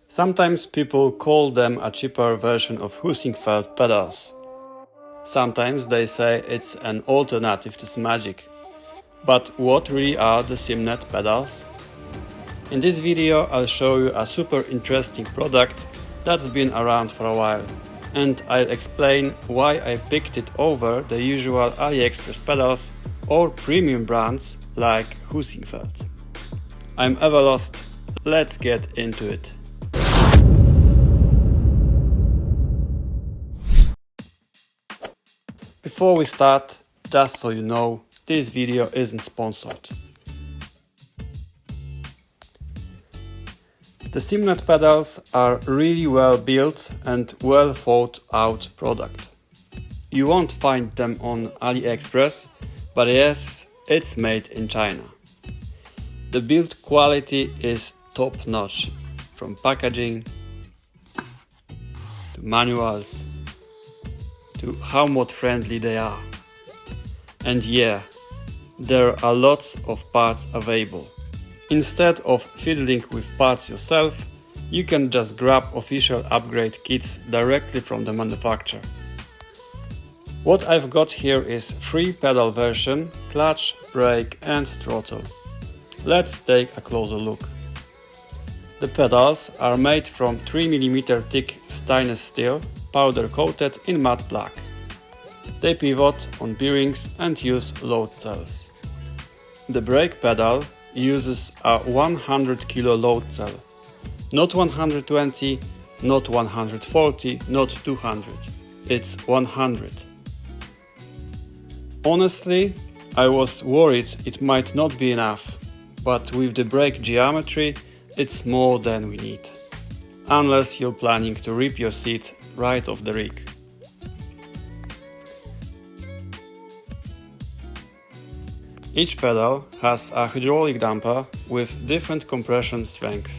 Sometimes people call them a cheaper version of Heusinkveld pedals. Sometimes they say it's an alternative to SimJack. But what really are the SimNet pedals? In this video I'll show you a super interesting product that's been around for a while, and I'll explain why I picked it over the usual AliExpress pedals or premium brands like Heusinkveld. I'm ever lost, let's get into it. Before we start, just so you know, this video isn't sponsored. The SimNet pedals are really well built and well thought out product. You won't find them on AliExpress, but yes, it's made in China. The build quality is top notch, from packaging to manuals to how mod friendly they are. And yeah, there are lots of parts available. Instead of fiddling with parts yourself, you can just grab official upgrade kits directly from the manufacturer. What I've got here is 3-pedal version, clutch, brake and throttle. Let's take a closer look. The pedals are made from 3mm thick stainless steel, powder coated in matte black. They pivot on bearings and use load cells. The brake pedal uses a 100 kg load cell. Not 120, not 140, not 200. It's 100. Honestly, I was worried it might not be enough, but with the brake geometry, it's more than we need. Unless you're planning to rip your seat right off the rig. Each pedal has a hydraulic damper with different compression strength.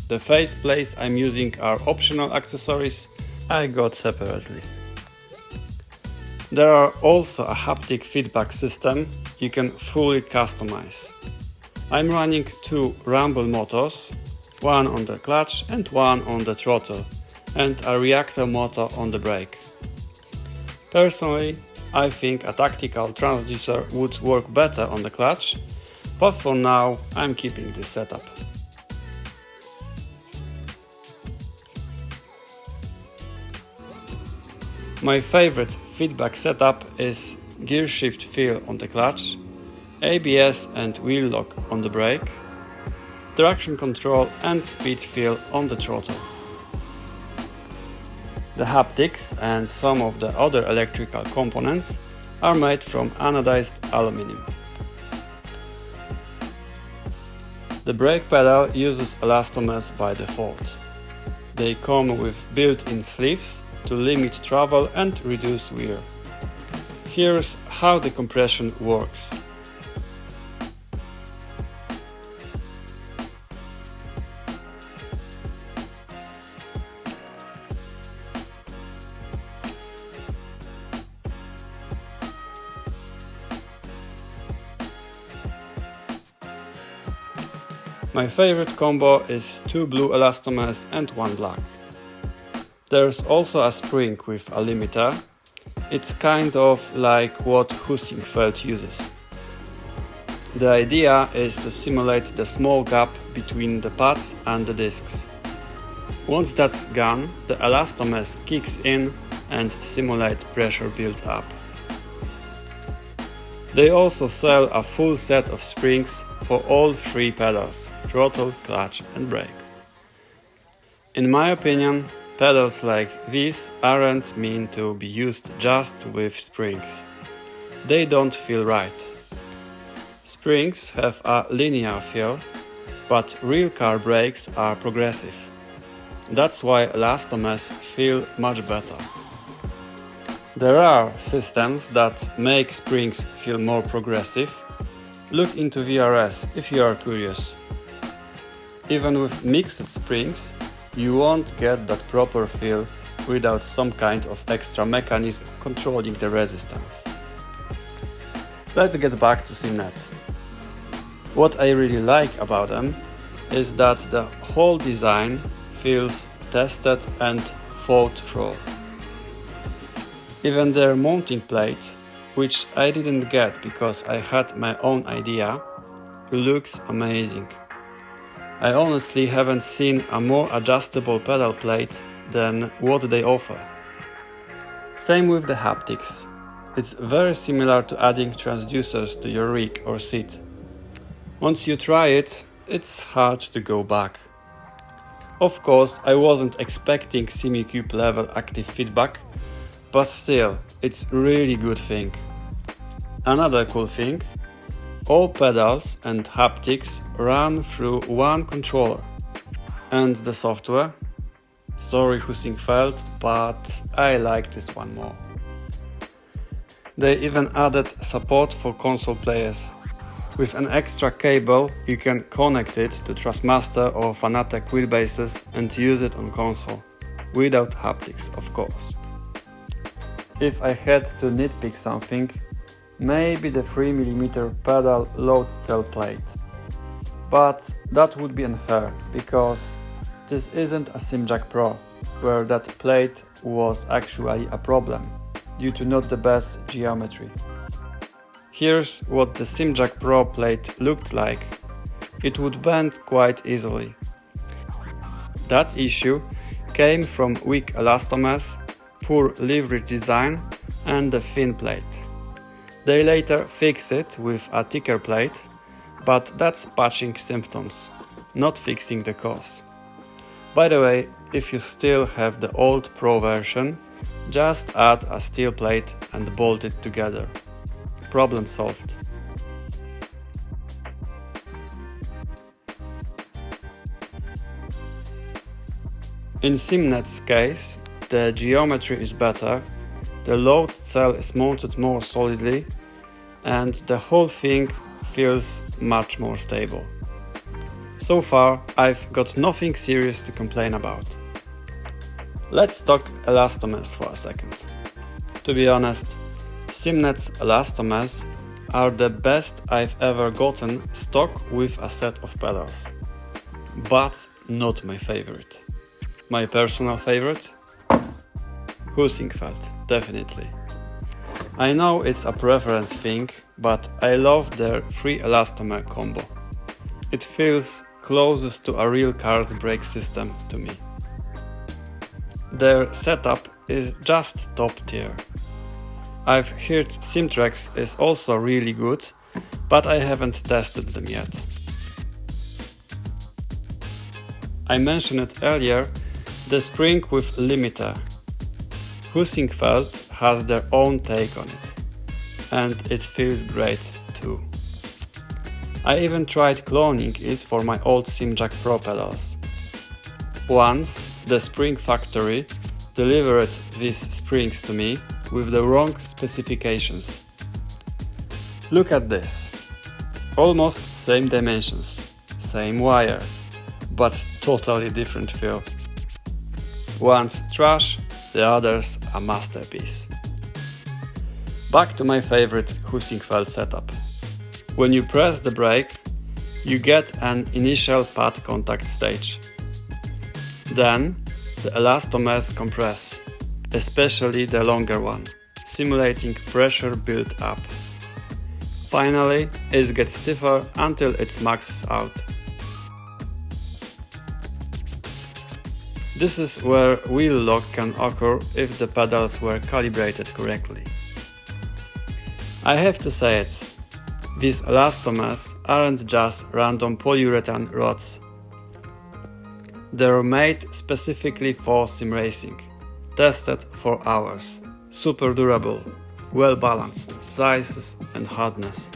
The face plates I'm using are optional accessories I got separately. There are also a haptic feedback system you can fully customize. I'm running 2 rumble motors, one on the clutch and one on the throttle, and a reactor motor on the brake. Personally, I think a tactical transducer would work better on the clutch, but for now I'm keeping this setup. My favorite feedback setup is gear shift feel on the clutch, ABS and wheel lock on the brake, traction control and speed feel on the throttle. The haptics and some of the other electrical components are made from anodized aluminum. The brake pedal uses elastomers by default. They come with built-in sleeves to limit travel and reduce wear. Here's how the compression works. My favorite combo is 2 blue elastomers and 1 black. There's also a spring with a limiter. It's kind of like what Heusinkveld uses. The idea is to simulate the small gap between the pads and the discs. Once that's gone, the elastomer kicks in and simulates pressure build up. They also sell a full set of springs for all 3 pedals, throttle, clutch and brake. In my opinion, pedals like these aren't meant to be used just with springs. They don't feel right. Springs have a linear feel, but real car brakes are progressive. That's why elastomers feel much better. There are systems that make springs feel more progressive. Look into VRS if you are curious. Even with mixed springs, you won't get that proper feel without some kind of extra mechanism controlling the resistance. Let's get back to SimNet. What I really like about them is that the whole design feels tested and thought through. Even their mounting plate, which I didn't get because I had my own idea, looks amazing. I honestly haven't seen a more adjustable pedal plate than what they offer. Same with the haptics. It's very similar to adding transducers to your rig or seat. Once you try it, it's hard to go back. Of course, I wasn't expecting SimCube level active feedback, but still, it's really good thing. Another cool thing, all pedals and haptics run through one controller. And the software? Sorry Heusinkveld, but I like this one more. They even added support for console players. With an extra cable, you can connect it to Trustmaster or Fanatec wheelbases and use it on console, without haptics, of course. If I had to nitpick something, maybe the 3mm pedal load cell plate. But that would be unfair, because this isn't a SimJack Pro, where that plate was actually a problem, due to not the best geometry. Here's what the SimJack Pro plate looked like. It would bend quite easily. That issue came from weak elastomers, poor leverage design and the thin plate. They later fixed it with a thicker plate, but that's patching symptoms, not fixing the cause. By the way, if you still have the old Pro version, just add a steel plate and bolt it together. Problem solved. In SimNet's case, the geometry is better, the load cell is mounted more solidly, and the whole thing feels much more stable. So far, I've got nothing serious to complain about. Let's talk elastomers for a second. To be honest, SimNet's elastomers are the best I've ever gotten stock with a set of pedals. But not my favorite. My personal favorite? Heusinkveld, definitely. I know it's a preference thing, but I love their 3 elastomer combo. It feels closest to a real car's brake system to me. Their setup is just top tier. I've heard SimTrax is also really good, but I haven't tested them yet. I mentioned it earlier, the spring with limiter. Heusinkveld has their own take on it, and it feels great too. I even tried cloning it for my old SimJack Pro pedals. Once, the spring factory delivered these springs to me with the wrong specifications. Look at this. Almost same dimensions, same wire, but totally different feel. One's trash, the other's a masterpiece. Back to my favorite Heusinkveld setup. When you press the brake, you get an initial pad contact stage. Then, the elastomers compress, especially the longer one, simulating pressure build up. Finally, it gets stiffer until it maxes out. This is where wheel lock can occur if the pedals were calibrated correctly. I have to say it, these elastomers aren't just random polyurethane rods. They're made specifically for sim racing, tested for hours, super durable, well balanced, sizes and hardness.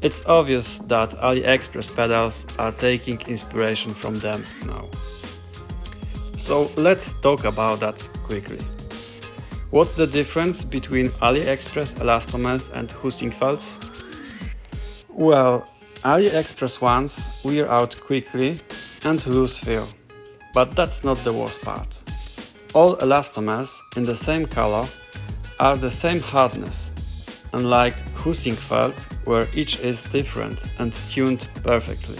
It's obvious that AliExpress pedals are taking inspiration from them now. So let's talk about that quickly. What's the difference between AliExpress elastomers and Heusinkvelds? Well, AliExpress ones wear out quickly and lose feel, but that's not the worst part. All elastomers in the same color are the same hardness, unlike Heusinkveld, where each is different and tuned perfectly.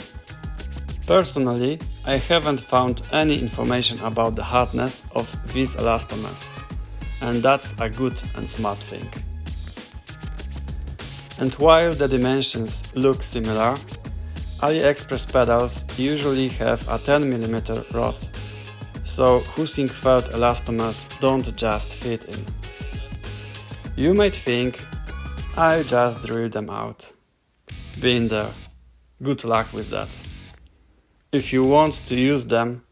Personally, I haven't found any information about the hardness of these elastomers, and that's a good and smart thing. And while the dimensions look similar, AliExpress pedals usually have a 10mm rod, so Heusinkveld elastomers don't just fit in. You might think, I'll just drill them out. Been there. Good luck with that. If you want to use them,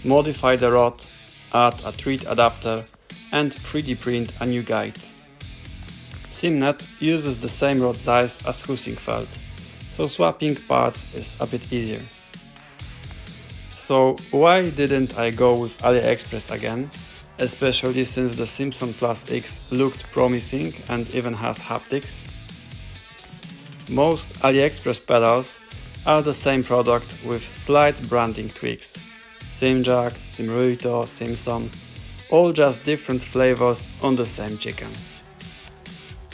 modify the rod, add a thread adapter and 3D print a new guide. SimNet uses the same rod size as Heusinkveld, so swapping parts is a bit easier. So why didn't I go with AliExpress again, especially since the Simsonn Plus X looked promising and even has haptics? Most AliExpress pedals are the same product with slight branding tweaks. SimJack, SimRuito, Simsonn, all just different flavors on the same chicken.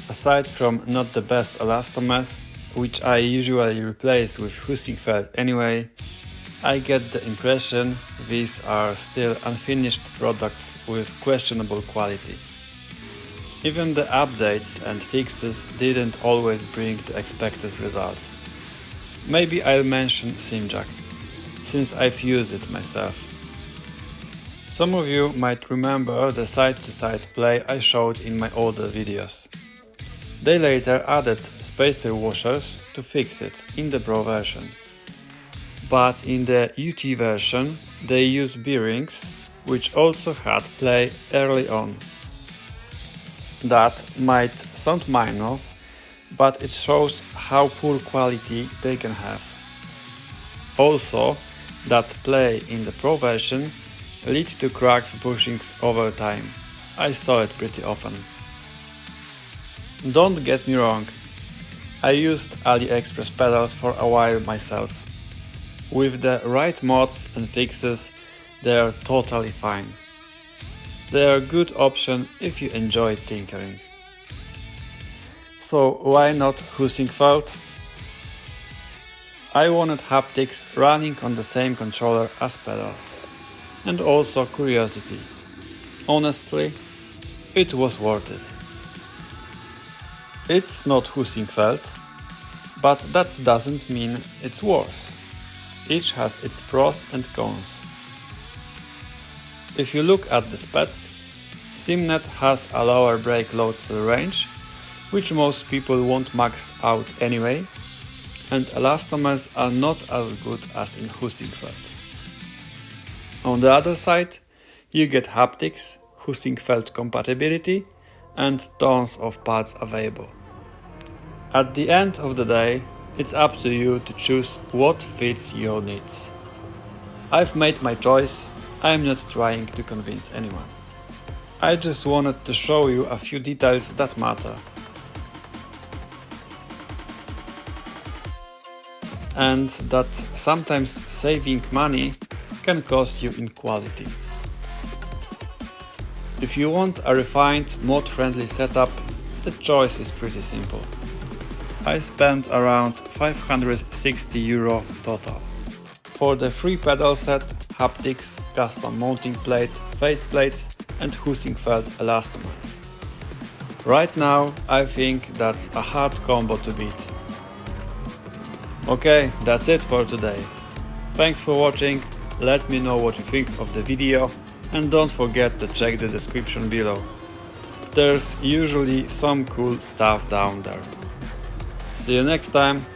Aside from not the best elastomers, which I usually replace with Heusinkveld anyway, I get the impression these are still unfinished products with questionable quality. Even the updates and fixes didn't always bring the expected results. Maybe I'll mention SimJack, since I've used it myself. Some of you might remember the side-to-side play I showed in my older videos. They later added spacer washers to fix it in the Pro version. But in the UT version they use bearings, which also had play early on. That might sound minor, but it shows how poor quality they can have. Also, that play in the Pro version lead to cracks bushings over time. I saw it pretty often. Don't get me wrong, I used AliExpress pedals for a while myself. With the right mods and fixes, they are totally fine. They are a good option if you enjoy tinkering. So why not Heusinkveld? I wanted haptics running on the same controller as pedals. And also curiosity. Honestly, it was worth it. It's not Heusinkveld, but that doesn't mean it's worse. Each has its pros and cons. If you look at the specs, SimNet has a lower brake load cell range, which most people won't max out anyway, and elastomers are not as good as in Heusinkveld. On the other side, you get haptics, Heusinkveld compatibility, and tons of parts available. At the end of the day, it's up to you to choose what fits your needs. I've made my choice, I'm not trying to convince anyone. I just wanted to show you a few details that matter. And that sometimes saving money can cost you in quality. If you want a refined, mod-friendly setup, the choice is pretty simple. I spent around €560 total. For the free pedal set, haptics, custom mounting plate, face plates and Heusinkveld elastomers. Right now I think that's a hard combo to beat. Okay, that's it for today. Thanks for watching, let me know what you think of the video and don't forget to check the description below. There's usually some cool stuff down there. See you next time!